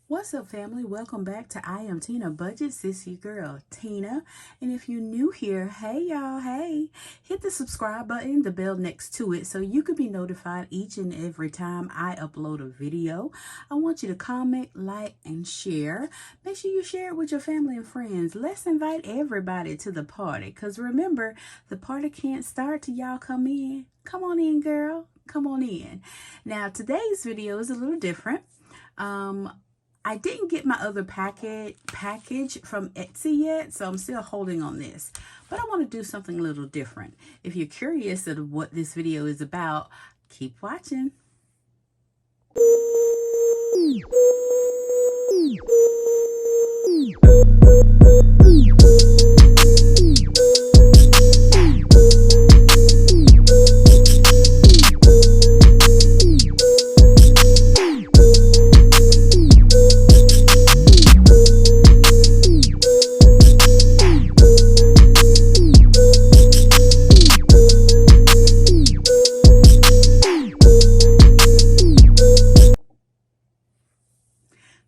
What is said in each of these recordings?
What's up, family? Welcome back to I Am Tina Budgets. It's your girl, Tina. And if you're new here, hey y'all, hey, hit the subscribe button, the bell next to it, so you can be notified each and every time I upload a video. I want you to comment, like, and share. Make sure you share it with your family and friends. Let's invite everybody to the party, because remember, the party can't start till y'all come in. Come on in, girl. Come on in. Now, today's video is a little different. I didn't get my other package from Etsy yet, so I'm still holding on this. But I want to do something a little different. If you're curious of what this video is about, keep watching.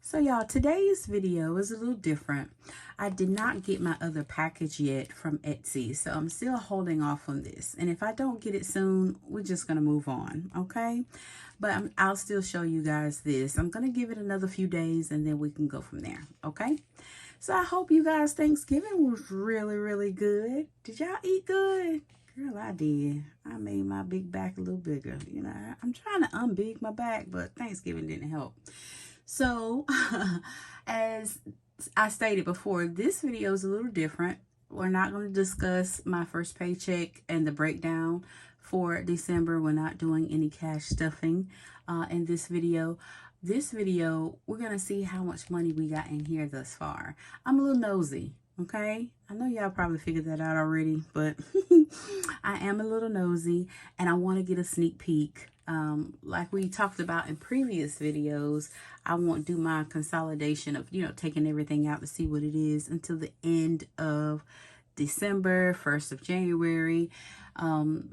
So y'all, today's video is a little different. I did not get my other package yet from Etsy, so I'm still holding off on this. And if I don't get it soon, we're just going to move on, okay? But I'll still show you guys this. I'm going to give it another few days, and then we can go from there, okay? So I hope you guys' Thanksgiving was really, really good. Did y'all eat good? Girl, I did. I made my big back a little bigger. You know, I'm trying to unbig my back, but Thanksgiving didn't help. So, as I stated before, this video is a little different. We're not going to discuss my first paycheck and the breakdown for December. We're not doing any cash stuffing in this video. This video, we're going to see how much money we got in here thus far. I'm a little nosy, okay? I know y'all probably figured that out already, but I am a little nosy, and I want to get a sneak peek. Like we talked about in previous videos, I won't do my consolidation of, taking everything out to see what it is until the end of December, 1st of January.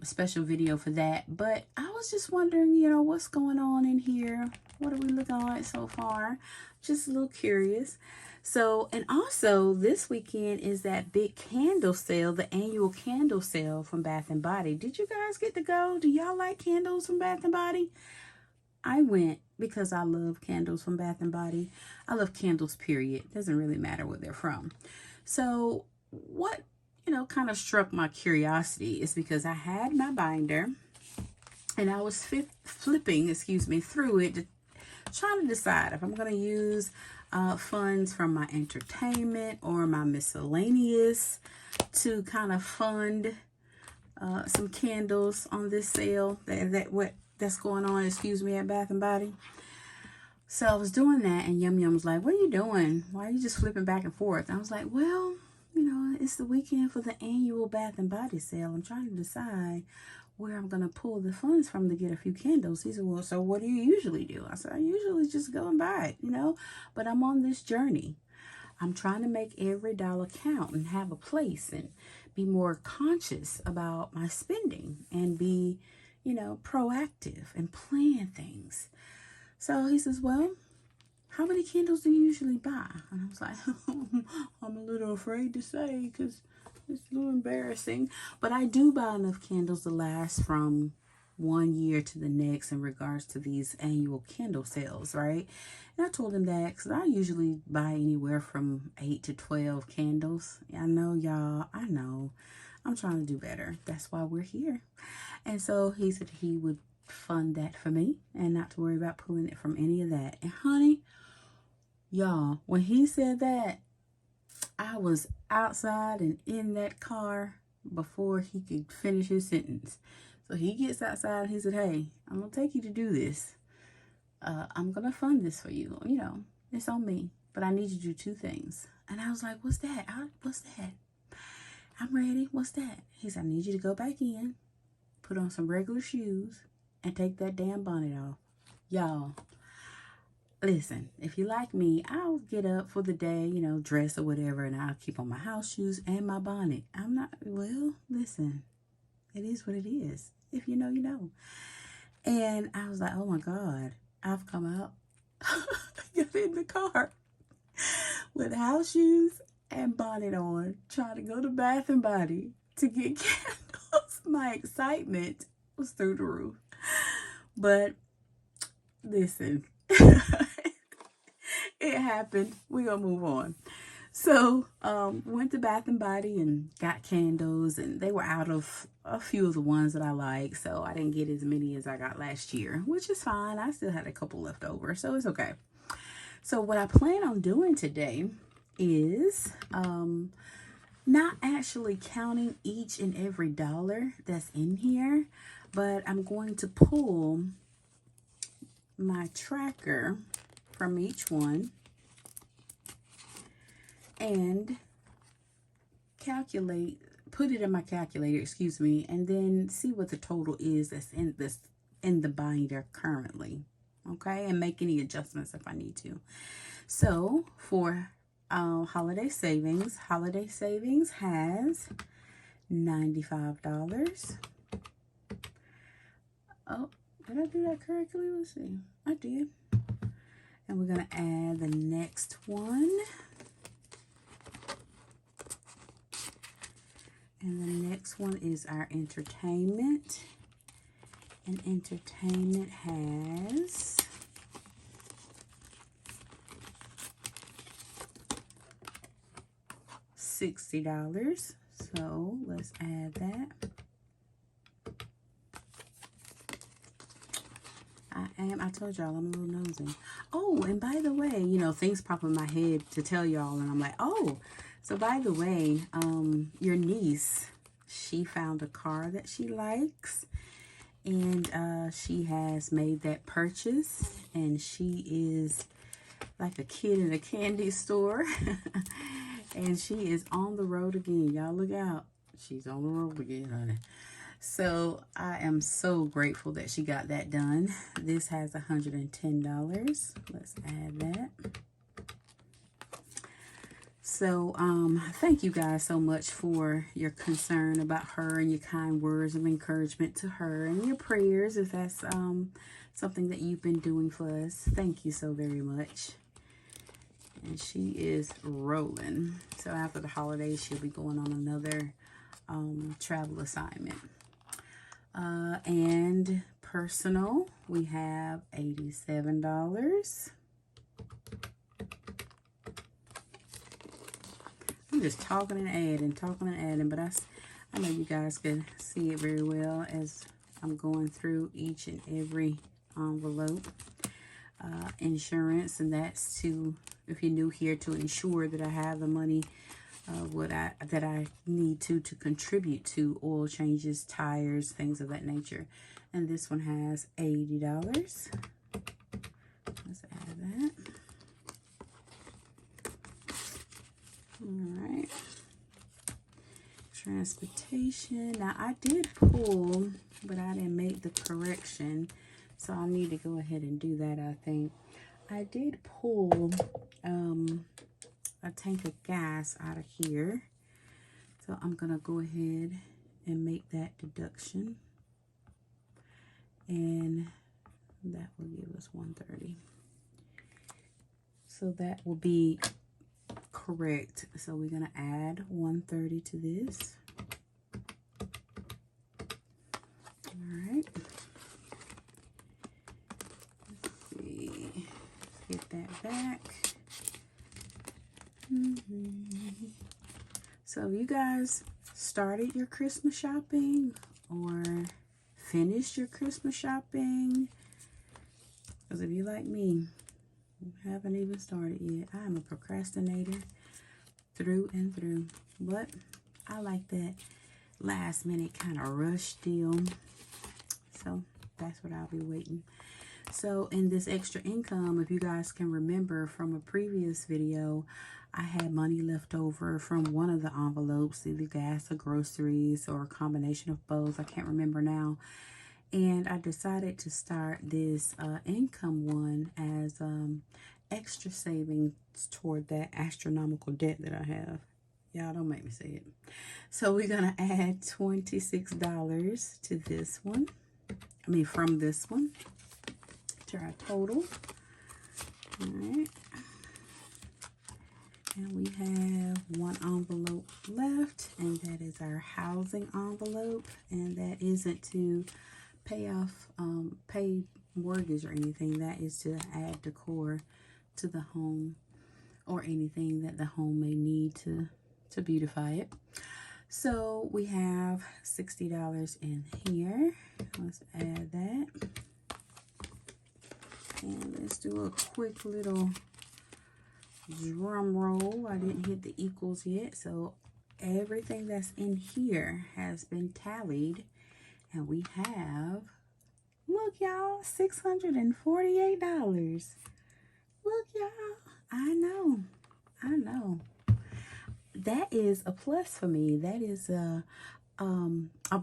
Special video for that. But I was just wondering, what's going on in here? What are we looking like so far? Just a little curious. So, and also this weekend is that big candle sale, the annual candle sale from Bath and Body. Did you guys get to go? Do y'all like candles from Bath and Body? I went because I love candles from Bath and Body. I love candles, period. Doesn't really matter where they're from. So what, kind of struck my curiosity is because I had my binder and I was flipping through it, trying to decide if I'm going to use funds from my entertainment or my miscellaneous to kind of fund some candles on this sale that's going on, at Bath and Body. So I was doing that, and Yum Yum was like, "What are you doing? Why are you just flipping back and forth?" And I was like, "Well, it's the weekend for the annual Bath and Body sale. I'm trying to decide where I'm going to pull the funds from to get a few candles." He said, "Well, so what do you usually do?" I said, "I usually just go and buy it, but I'm on this journey. I'm trying to make every dollar count and have a place and be more conscious about my spending and be, proactive and plan things." So he says, "Well, how many candles do you usually buy?" And I was like, "I'm a little afraid to say because it's a little embarrassing. But I do buy enough candles to last from 1 year to the next in regards to these annual candle sales, right?" And I told him that because I usually buy anywhere from 8 to 12 candles. I know, y'all. I know. I'm trying to do better. That's why we're here. And so he said he would fund that for me and not to worry about pulling it from any of that. And honey, y'all, when he said that, I was outside and in that car before he could finish his sentence. So he gets outside and he said, "Hey, I'm going to take you to do this. I'm going to fund this for you. It's on me, but I need you to do two things." And I was like, "What's that? What's that?" "I'm ready. What's that?" He said, "I need you to go back in, put on some regular shoes, and take that damn bonnet off." Y'all, listen, if you like me, I'll get up for the day, dress or whatever, and I'll keep on my house shoes and my bonnet. Listen, it is what it is. If you know, you know. And I was like, "Oh my God, I've come out." in the car with house shoes and bonnet on, trying to go to Bath and Body to get candles. My excitement was through the roof. But listen, it happened. We're gonna move on. So went to Bath and Body and got candles, and they were out of a few of the ones that I like, so I didn't get as many as I got last year, which is fine. I still had a couple left over, so it's okay. So what I plan on doing today is not actually counting each and every dollar that's in here, but I'm going to pull my tracker from each one and put it in my calculator, excuse me, and then see what the total is that's in the binder currently. Okay, and make any adjustments if I need to. So for holiday savings has $95. Oh, did I do that correctly? Let's see. I did. And we're going to add the next one. And the next one is our entertainment. And entertainment has $60. So let's add that. I told y'all I'm a little nosy. Oh, and by the way, you know, things pop in my head to tell y'all, and I'm like, oh, so by the way, your niece, she found a car that she likes, and she has made that purchase, and she is like a kid in a candy store. And she is on the road again. Y'all look out. She's on the road again, honey. So I am so grateful that she got that done. This has $110. Let's add that. So thank you guys so much for your concern about her and your kind words of encouragement to her and your prayers, if that's something that you've been doing for us. Thank you so very much. And she is rolling. So after the holidays, she'll be going on another travel assignment. And personal, we have $87. I'm just talking and adding, but I know you guys can see it very well as I'm going through each and every envelope. Insurance, and that's to, if you're new here, to ensure that I have the money that I need to contribute to oil changes, tires, things of that nature. And this one has $80. Let's add that. All right. Transportation. Now I did pull, but I didn't make the correction, so I need to go ahead and do that. I think I did pull a tank of gas out of here, so I'm gonna go ahead and make that deduction, and that will give us $130. So that will be correct. So we're gonna add $130 to this. All right. Let's see. Let's get that back. So you guys started your Christmas shopping or finished your Christmas shopping? Because if you like me, you haven't even started yet. I'm a procrastinator through and through, but I like that last minute kind of rush deal. So that's what I'll be waiting. So in this extra income, if you guys can remember from a previous video, I had money left over from one of the envelopes, either gas or groceries or a combination of both. I can't remember now. And I decided to start this income one as extra savings toward that astronomical debt that I have. Y'all don't make me say it. So we're going to add $26 to this one. I mean, from this one to our total. All right. one envelope left, and that is our housing envelope, and that isn't to pay off, pay mortgage or anything. That is to add decor to the home or anything that the home may need to beautify it. So we have $60 in here. Let's add that. And let's do a quick little drum roll. I didn't hit the equals yet, so everything that's in here has been tallied, and we have, look y'all, $648. Look y'all, I know, that is a plus for me. That is a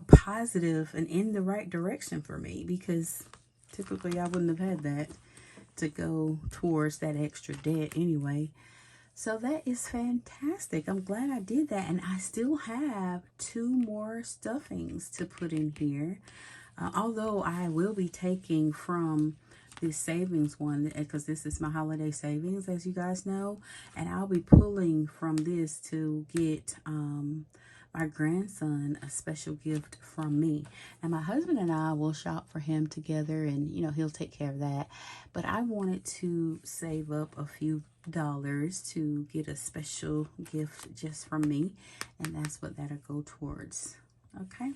positive and in the right direction for me, because typically I wouldn't have had that to go towards that extra debt anyway. So that is fantastic. I'm glad I did that. And I still have 2 more stuffings to put in here. Although I will be taking from this savings one, because this is my holiday savings, as you guys know. And I'll be pulling from this to get my grandson a special gift from me. And my husband and I will shop for him together, and you know, he'll take care of that. But I wanted to save up a few dollars to get a special gift just from me, and that's what that'll go towards. Okay,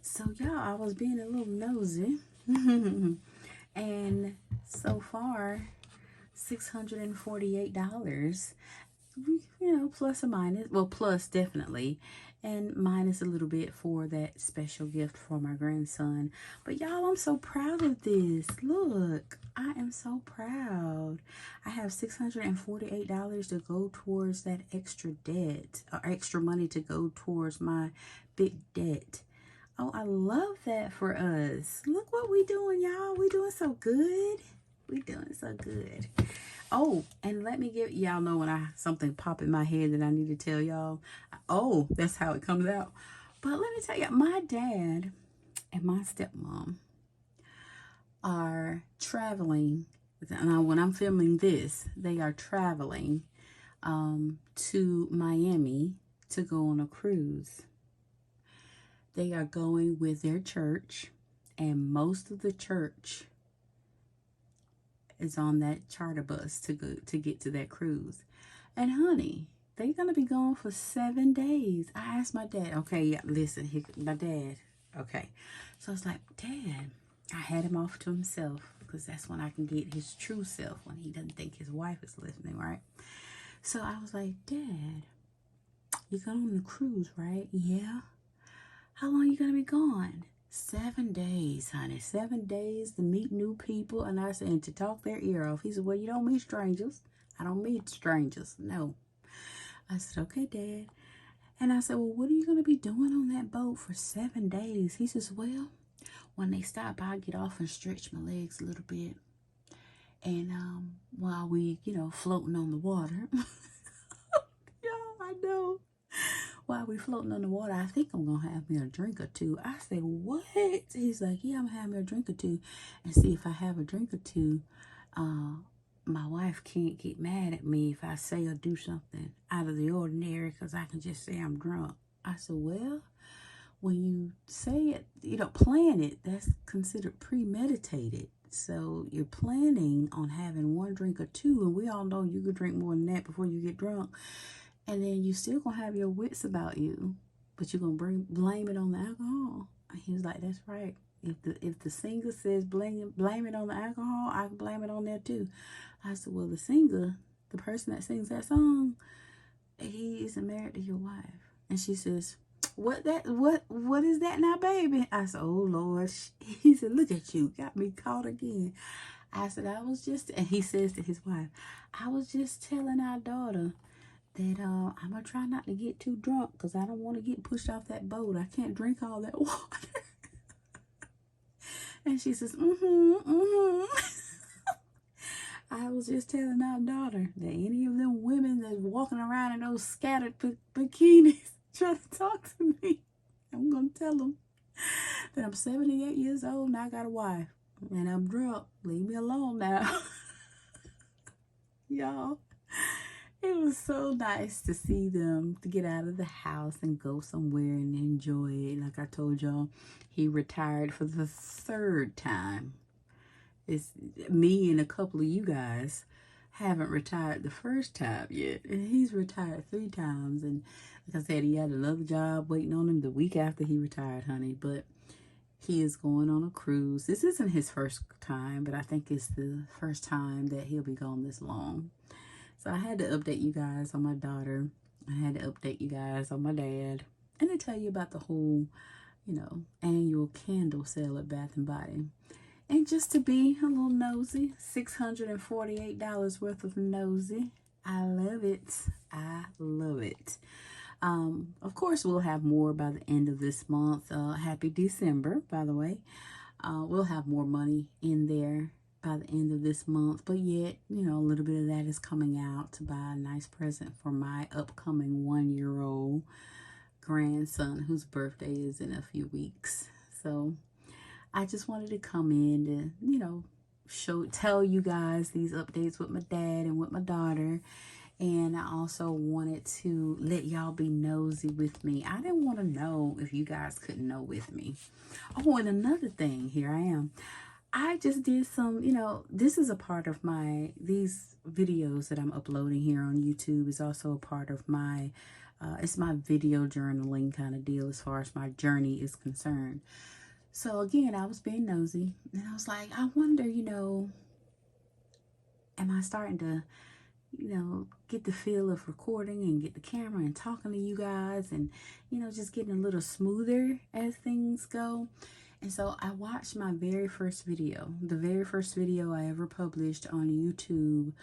so y'all, I was being a little nosy and so far $648, you know, plus or minus, well, plus definitely, and minus a little bit for that special gift for my grandson. But y'all, I'm so proud of this. Look, I am so proud. I have $648 to go towards that extra debt, or extra money to go towards my big debt. Oh, I love that for us. Look what we doing, y'all. We doing so good. We doing so good. Oh, and let me get y'all know when something pop in my head that I need to tell y'all. Oh, that's how it comes out. But let me tell you, my dad and my stepmom are traveling. Now, when I'm filming this, they are traveling to Miami to go on a cruise. They are going with their church, and most of the church is on that charter bus to get to that cruise. And honey, they're gonna be gone for 7 days. I asked my dad, okay, yeah, listen, my dad, okay. So I was like, Dad, I had him off to himself, because that's when I can get his true self, when he doesn't think his wife is listening, right? So I was like, Dad, you're going on the cruise, right? Yeah. How long are you gonna be gone? 7 days, honey. 7 days to meet new people. And I said, and to talk their ear off. He said, well, you don't meet strangers. I don't meet strangers. No. I said, okay, Dad. And I said, well, what are you going to be doing on that boat for 7 days? He says, well, when they stop, I'll get off and stretch my legs a little bit. And while we, you know, floating on the water. Yeah, I know. While we floating on the water, I think I'm going to have me a drink or two. I said, what? He's like, yeah, I'm going to have me a drink or two. And see, if I have a drink or two, my wife can't get mad at me if I say or do something out of the ordinary, because I can just say I'm drunk. I said, well, when you say it, you know, plan it, that's considered premeditated. So you're planning on having 1 drink or 2, and we all know you could drink more than that before you get drunk. And then you still gonna have your wits about you, but you're gonna blame it on the alcohol. And he was like, that's right. If the singer says blame it on the alcohol, I can blame it on that too. I said, well, the singer, the person that sings that song, he isn't married to your wife. And she says, what is that now, baby? I said, oh Lord. He said, look at you, got me caught again. I said, and he says to his wife, I was just telling our daughter that I'm going to try not to get too drunk, because I don't want to get pushed off that boat. I can't drink all that water. And she says, I was just telling our daughter that any of them women that's walking around in those scattered bikinis trying to talk to me, I'm going to tell them that I'm 78 years old and I got a wife. And I'm drunk. Leave me alone now. Y'all. It was so nice to see them, to get out of the house and go somewhere and enjoy it. Like I told y'all, he retired for the 3rd time. It's me and a couple of you guys haven't retired the 1st time yet. And he's retired 3 times. And like I said, he had another job waiting on him the week after he retired, honey. But he is going on a cruise. This isn't his 1st time, but I think it's the 1st time that he'll be gone this long. So I had to update you guys on my daughter. I had to update you guys on my dad. And to tell you about the whole, annual candle sale at Bath & Body. And just to be a little nosy, $648 worth of nosy. I love it. I love it. Of course, we'll have more by the end of this month. Happy December, by the way. We'll have more money in there by the end of this month. But yet, a little bit of that is coming out to buy a nice present for my upcoming 1-year-old grandson whose birthday is in a few weeks. So I just wanted to come in to, tell you guys these updates with my dad and with my daughter. And I also wanted to let y'all be nosy with me. I didn't want to know if you guys couldn't know with me. Oh, and another thing, here I am. I just did some, this is a part of these videos that I'm uploading here on YouTube is also a part of my, it's my video journaling kind of deal as far as my journey is concerned. So again, I was being nosy and I was like, I wonder, am I starting to, get the feel of recording and get the camera and talking to you guys and, just getting a little smoother as things go. And so I watched my very first video, the very first video I ever published on YouTube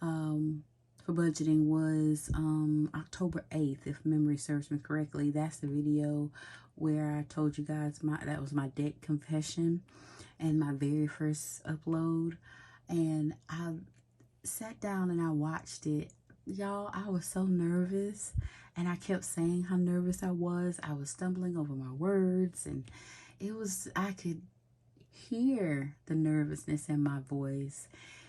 for budgeting was October 8th, if memory serves me correctly. That's the video where I told you guys that was my debt confession and my very first upload. And I sat down and I watched it. Y'all, I was so nervous and I kept saying how nervous I was. I was stumbling over my words and I could hear the nervousness in my voice.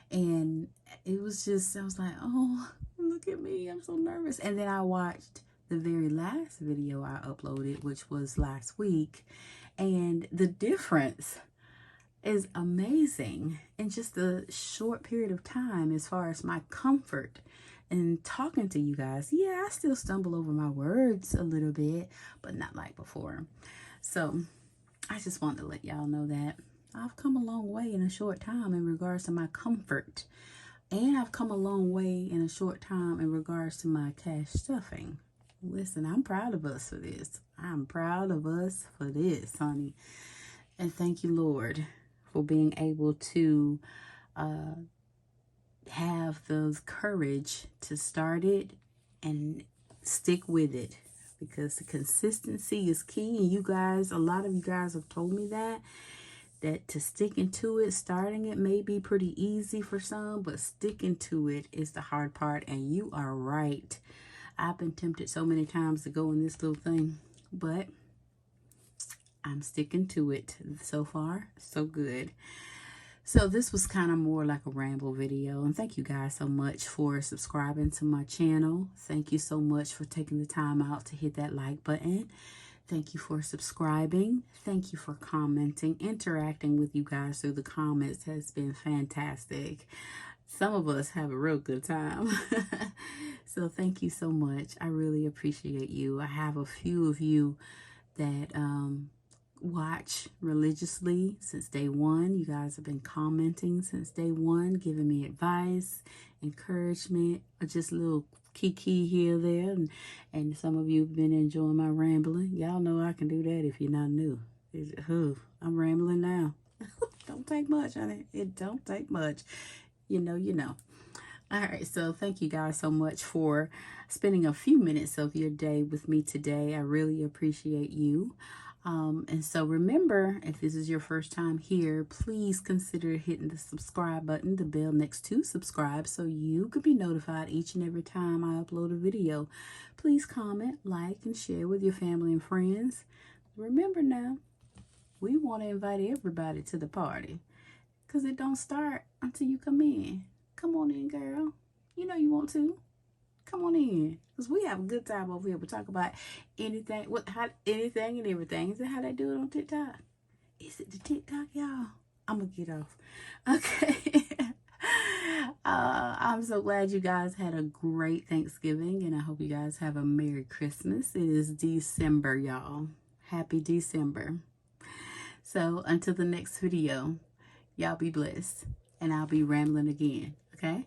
And it was just, I was like, oh, look at me, I'm so nervous. And then I watched the very last video I uploaded, which was last week. And the difference is amazing in just a short period of time as far as my comfort in talking to you guys. Yeah, I still stumble over my words a little bit, but not like before. So I just wanted to let y'all know that I've come a long way in a short time in regards to my comfort. And I've come a long way in a short time in regards to my cash stuffing. Listen, I'm proud of us for this. I'm proud of us for this, honey. And thank you, Lord, for being able to have the courage to start it and stick with it. Because the consistency is key. And you guys, a lot of you guys have told me that to sticking to it, starting it may be pretty easy for some, but sticking to it is the hard part. And you are right. I've been tempted so many times to go in this little thing, but I'm sticking to it. So far, so good. So this was kind of more like a ramble video. And thank you guys so much for subscribing to my channel. Thank you so much for taking the time out to hit that like button. Thank you for subscribing. Thank you for commenting. Interacting with you guys through the comments has been fantastic. Some of us have a real good time. So thank you so much. I really appreciate you. I have a few of you that watch religiously since day one. You guys have been commenting since day one, giving me advice, encouragement, or just a little kiki here, there, and some of you have been enjoying my rambling. Y'all know I can do that if you're not new. I'm rambling now. Don't take much, honey. It don't take much. You know. All right, so thank you guys so much for spending a few minutes of your day with me today. I really appreciate you. And so remember, if this is your first time here, please consider hitting the subscribe button, the bell next to subscribe, so you can be notified each and every time I upload a video. Please comment, like, and share with your family and friends. Remember now, we want to invite everybody to the party because it don't start until you come in. Come on in, girl. You know you want to. Come on in, because we have a good time over here. We talk about anything, anything and everything. Is that how they do it on TikTok? Is it the TikTok, y'all? I'm gonna get off. Okay. I'm so glad you guys had a great Thanksgiving, and I hope you guys have a Merry Christmas. It is December, y'all. Happy December. So until the next video, y'all be blessed, and I'll be rambling again. Okay.